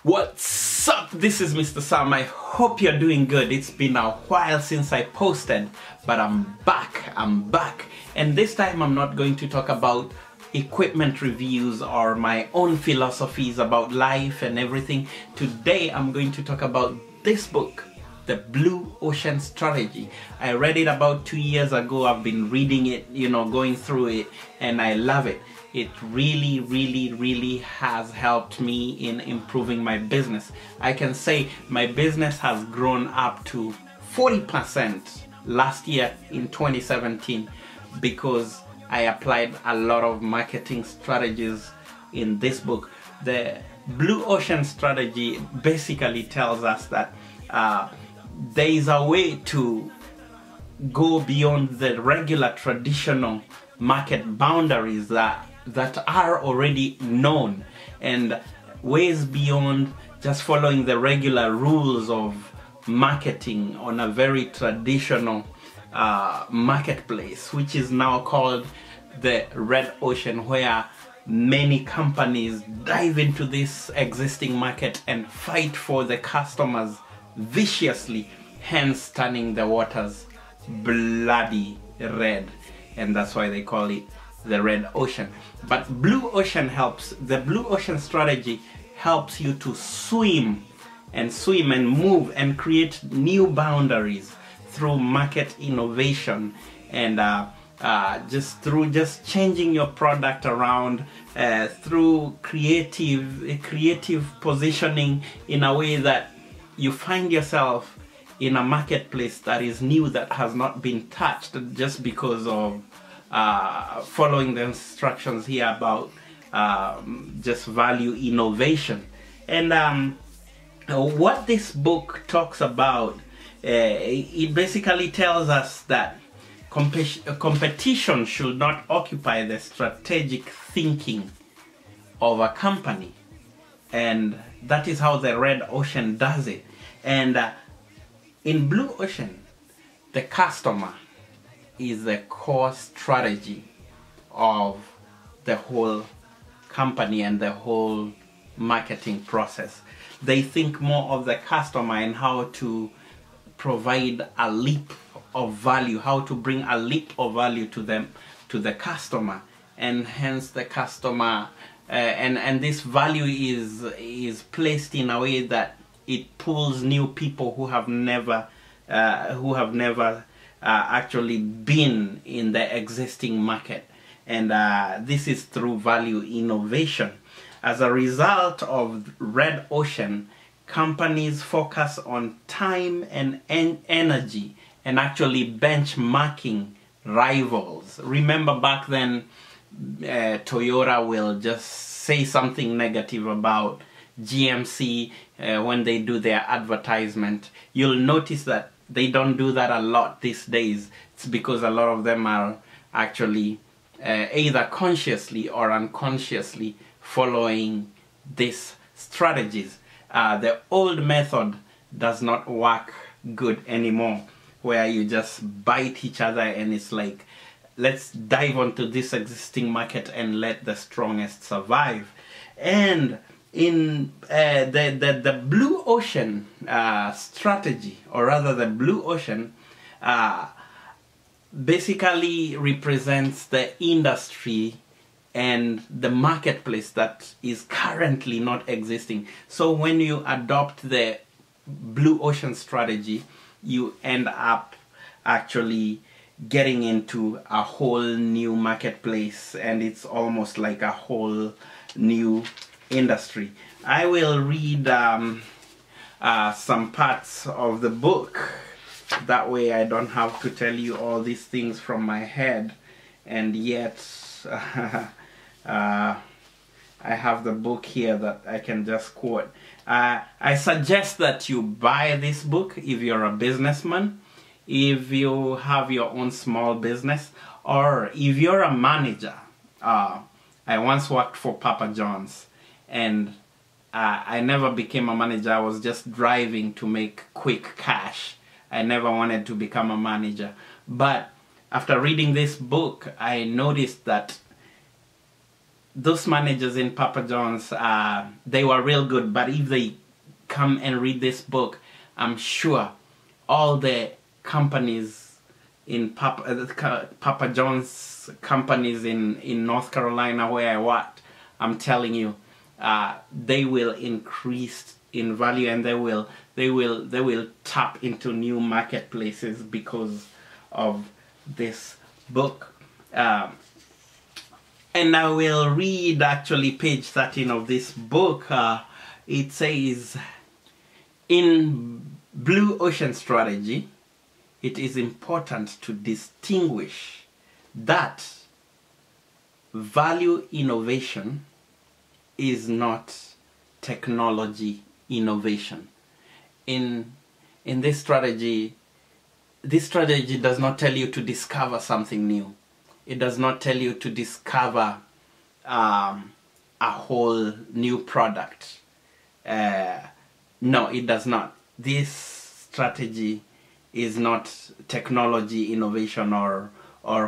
What's up? This is Mr. Sam. I hope you're doing good. It's been a while since I posted, but I'm back. And this time I'm not going to talk about equipment reviews or my own philosophies about life and everything. Today I'm going to talk about this book, The Blue Ocean Strategy. I read it about 2 years ago. I've been reading it, going through it, and I love it. It really has helped me in improving my business. I can say my business has grown up to 40% last year in 2017 because I applied a lot of marketing strategies in this book. The Blue Ocean Strategy basically tells us that there is a way to go beyond the regular traditional market boundaries that are already known, and ways beyond just following the regular rules of marketing on a very traditional marketplace, which is now called the Red Ocean, where many companies dive into this existing market and fight for the customers viciously, hence turning the waters bloody red, and that's why they call it the Red Ocean. But Blue Ocean helps. The Blue Ocean Strategy helps you to swim and move and create new boundaries through market innovation and through changing your product around, through creative positioning in a way that you find yourself in a marketplace that is new, that has not been touched, just because of following the instructions here about just value innovation. And what this book talks about, it basically tells us that competition should not occupy the strategic thinking of a company, and that is how the Red Ocean does it. And in Blue Ocean, the customer is the core strategy of the whole company and the whole marketing process. They think more of the customer and how to provide a leap of value, how to bring a leap of value to them, to the customer, and hence the customer and this value is placed in a way that it pulls new people who have never actually been in the existing market, and this is through value innovation. As a result of Red Ocean, companies focus on time and energy and actually benchmarking rivals. Remember back then, Toyota will just say something negative about GMC when they do their advertisement. You'll notice that they don't do that a lot these days. It's because a lot of them are actually either consciously or unconsciously following these strategies. The old method does not work good anymore, where you just bite each other and it's like, let's dive onto this existing market and let the strongest survive. And in the Blue Ocean strategy, or rather the Blue Ocean, basically represents the industry and the marketplace that is currently not existing. So when you adopt the Blue Ocean strategy, you end up actually getting into a whole new marketplace, and it's almost like a whole new industry. I will read some parts of the book. That way I don't have to tell you all these things from my head, and yet I have the book here that I can just quote. I suggest that you buy this book if you're a businessman, if you have your own small business, or if you're a manager. I once worked for Papa John's, and I never became a manager. I was just driving to make quick cash. I never wanted to become a manager. But after reading this book, I noticed that those managers in Papa John's, they were real good, but if they come and read this book, I'm sure all the companies in Papa John's companies in North Carolina where I worked, I'm telling you, they will increase in value, and they will tap into new marketplaces because of this book. And I will read actually page 13 of this book. It says, in Blue Ocean Strategy, it is important to distinguish that value innovation is not technology innovation. In this strategy does not tell you to discover something new. It does not tell you to discover a whole new product. No, it does not. This strategy is not technology innovation or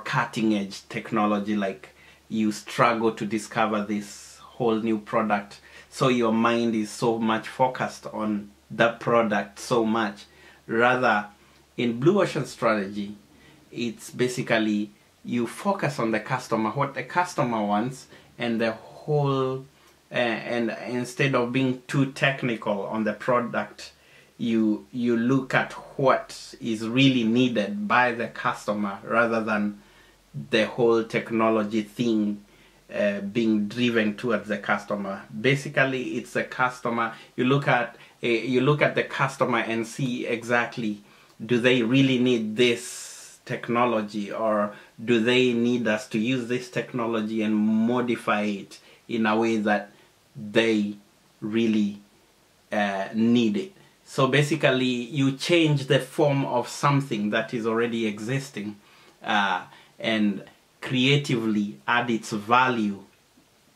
cutting edge technology, like you struggle to discover this whole new product, so your mind is so much focused on that product so much. Rather, in Blue Ocean Strategy, it's basically you focus on the customer, what the customer wants, and the whole and instead of being too technical on the product, you look at what is really needed by the customer rather than the whole technology thing being driven towards the customer. Basically, it's the customer. You look at the customer and see exactly, do they really need this technology, or do they need us to use this technology and modify it in a way that they really need it. So basically, you change the form of something that is already existing and creatively add its value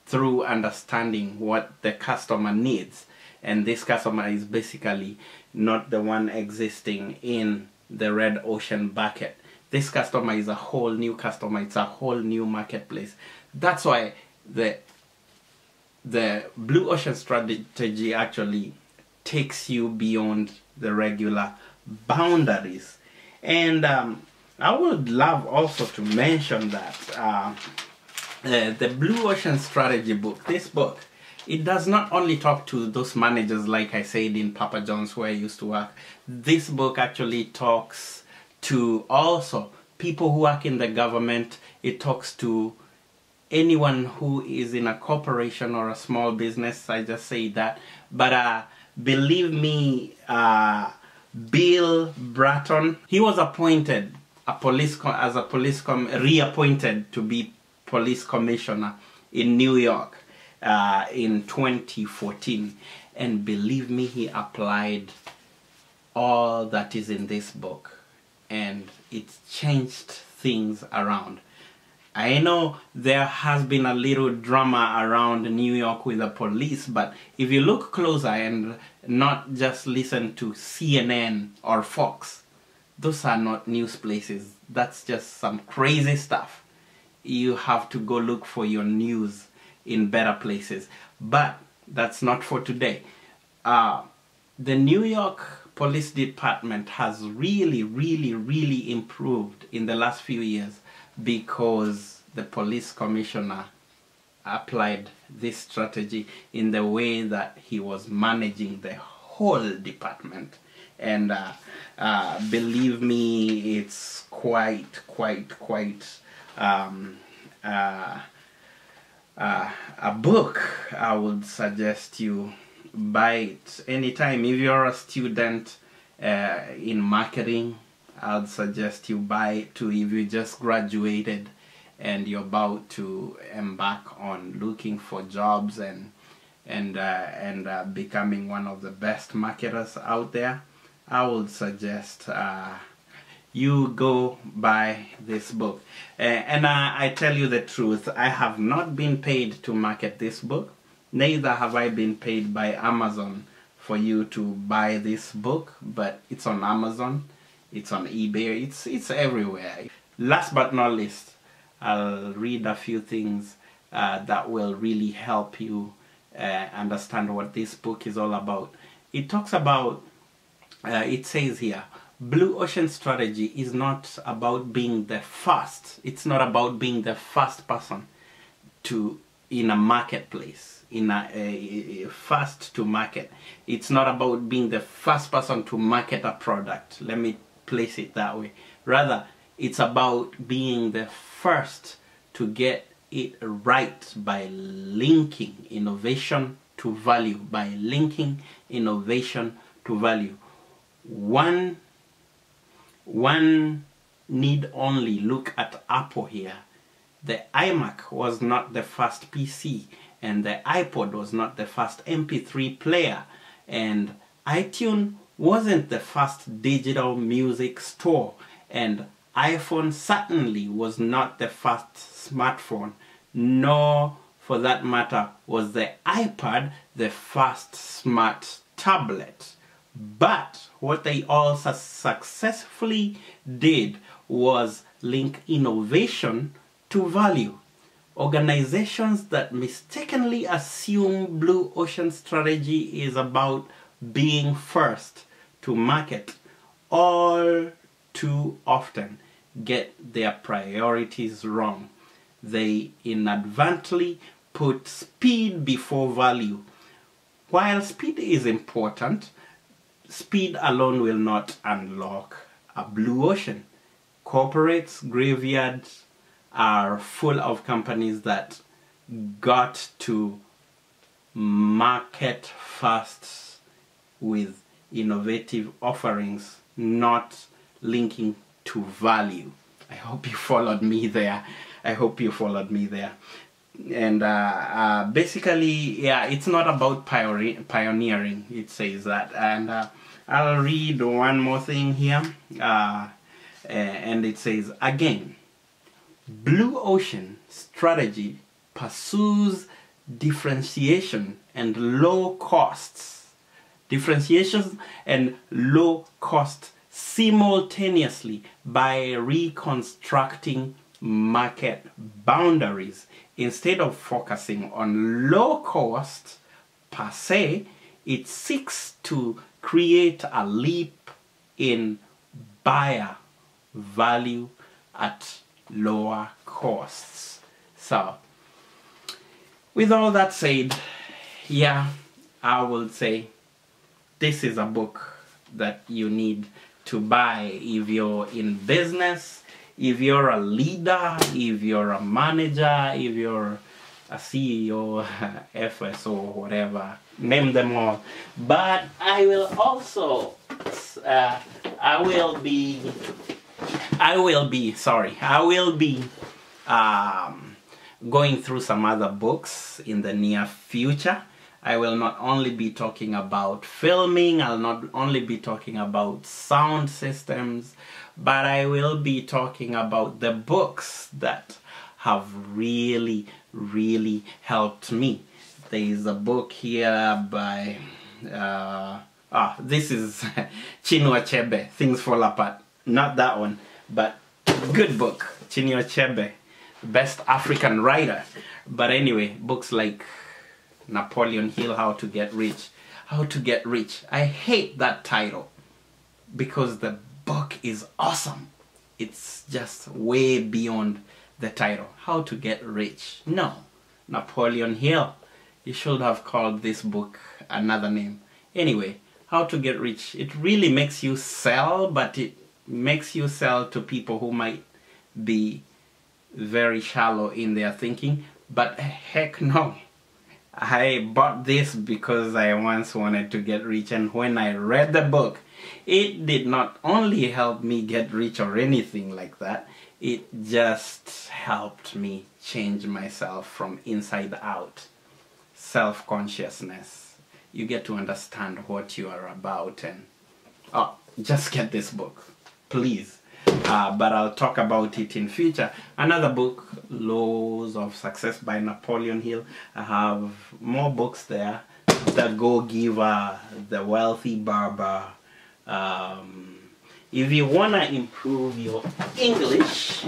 through understanding what the customer needs. And this customer is basically not the one existing in the red ocean bucket. This customer is a whole new customer. It's a whole new marketplace. That's why the Blue Ocean Strategy actually takes you beyond the regular boundaries. And I would love also to mention that the Blue Ocean Strategy book, this book, it does not only talk to those managers like I said in Papa John's where I used to work. This book actually talks to also people who work in the government. It talks to anyone who is in a corporation or a small business. I just say that. But believe me, Bill Bratton, he was appointed reappointed to be police commissioner in New York in 2014, and believe me, he applied all that is in this book, and it's changed things around. I know there has been a little drama around New York with the police, but if you look closer and not just listen to CNN or Fox, those are not news places. That's just some crazy stuff. You have to go look for your news in better places. But that's not for today. The New York Police Department has really improved in the last few years because the police commissioner applied this strategy in the way that he was managing the whole department. And believe me, it's quite a book. I would suggest you buy it anytime. If you're a student in marketing, I would suggest you buy it too. If you just graduated and you're about to embark on looking for jobs and becoming one of the best marketers out there, I would suggest you go buy this book. And I tell you the truth, I have not been paid to market this book. Neither have I been paid by Amazon for you to buy this book, but it's on Amazon, it's on eBay, it's everywhere. Last but not least, I'll read a few things. that will really help you understand what this book is all about. It talks about, it says here, Blue Ocean strategy is not about being the first. It's not about being the first person in a marketplace, in a first to market. It's not about being the first person to market a product. Let me place it that way. Rather, it's about being the first to get it right by linking innovation to value. By linking innovation to value. One need only look at Apple here. The iMac was not the first PC, and the iPod was not the first MP3 player, and iTunes wasn't the first digital music store, and iPhone certainly was not the first smartphone, nor for that matter was the iPad the first smart tablet. But what they all successfully did was link innovation to value. Organizations that mistakenly assume Blue Ocean strategy is about being first to market all too often get their priorities wrong. They inadvertently put speed before value. While speed is important, speed alone will not unlock a blue ocean. Corporates, graveyards are full of companies that got to market fast with innovative offerings, not linking to value. I hope you followed me there. I hope you followed me there. And basically, yeah, it's not about pioneering, it says that. And I'll read one more thing here. And it says, again, Blue Ocean strategy pursues differentiation and low costs. Differentiation and low cost simultaneously by reconstructing market boundaries. Instead of focusing on low cost per se, it seeks to create a leap in buyer value at lower costs. So, with all that said, yeah, I will say this is a book that you need to buy if you're in business, if you're a leader, if you're a manager, if you're a CEO, FSO, whatever, name them all. But I will also, I will be going through some other books in the near future. I will not only be talking about filming, I'll not only be talking about sound systems, but I will be talking about the books that have really helped me. There is a book here by, this is Chinua Achebe, Things Fall Apart. Not that one, but good book, Chinua Achebe, best African writer. But anyway, books like Napoleon Hill, How to Get Rich. How to Get Rich. I hate that title because the book is awesome. It's just way beyond the title. How to Get Rich. No, Napoleon Hill. You should have called this book another name. Anyway, How to Get Rich. It really makes you sell, but it makes you sell to people who might be very shallow in their thinking. But heck no. I bought this because I once wanted to get rich, and when I read the book, it did not only help me get rich or anything like that, it just helped me change myself from inside out. Self-consciousness. You get to understand what you are about, and just get this book, please. But I'll talk about it in future. Another book, Laws of Success by Napoleon Hill. I have more books there. The Go-Giver, The Wealthy Barber. If you want to improve your English,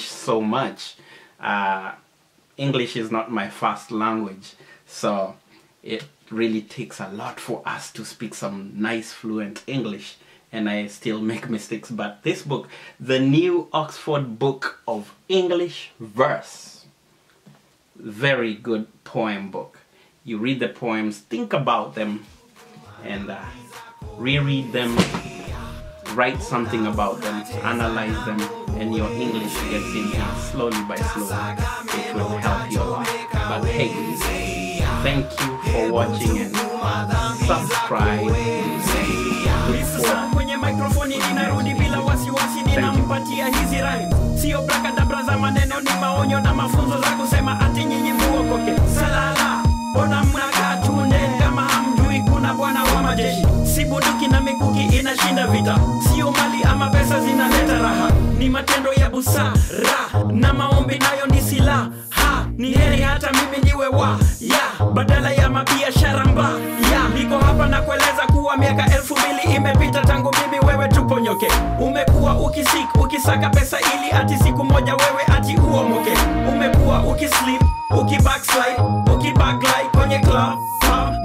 so much, English is not my first language, so it really takes a lot for us to speak some nice fluent English, and I still make mistakes. But this book, the New Oxford Book of English Verse, very good poem book. You read the poems, think about them, and reread them, write something about them, analyze them, and your English gets in here slowly by slowly. It will help you a lot. But hey, thank you for watching and subscribe. Kwenye microphone ninarudi bila wasiwasi, ninampatia hizi rhymes. Sio brakadabra za maneno, ni maonyo na mafunzo za kusema ati nyinyi muokoke. Salala, ona mnakaa tunde kama hamjui kuna bwana wa majeshi. Si bunduki na mikuki inashinda vita, sio mali ama pesa zinaleta raha. Ni matendo ya busara na maombi nayo ni silaha. Ni heri hata mimi niwe badala ya mabiashara mbaya. Niko hapa na kueleza kuwa miaka 2000 imepita tangu mimi wewe tuponyoke. Umekuwa ukisaka pesa ili ati siku moja wewe ati uomoke. Umekuwa ukislip, ukibackslide, ukibacklight kwenye club.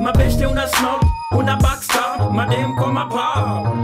Mabeshte una snob, una backstab, madem kwa mapao.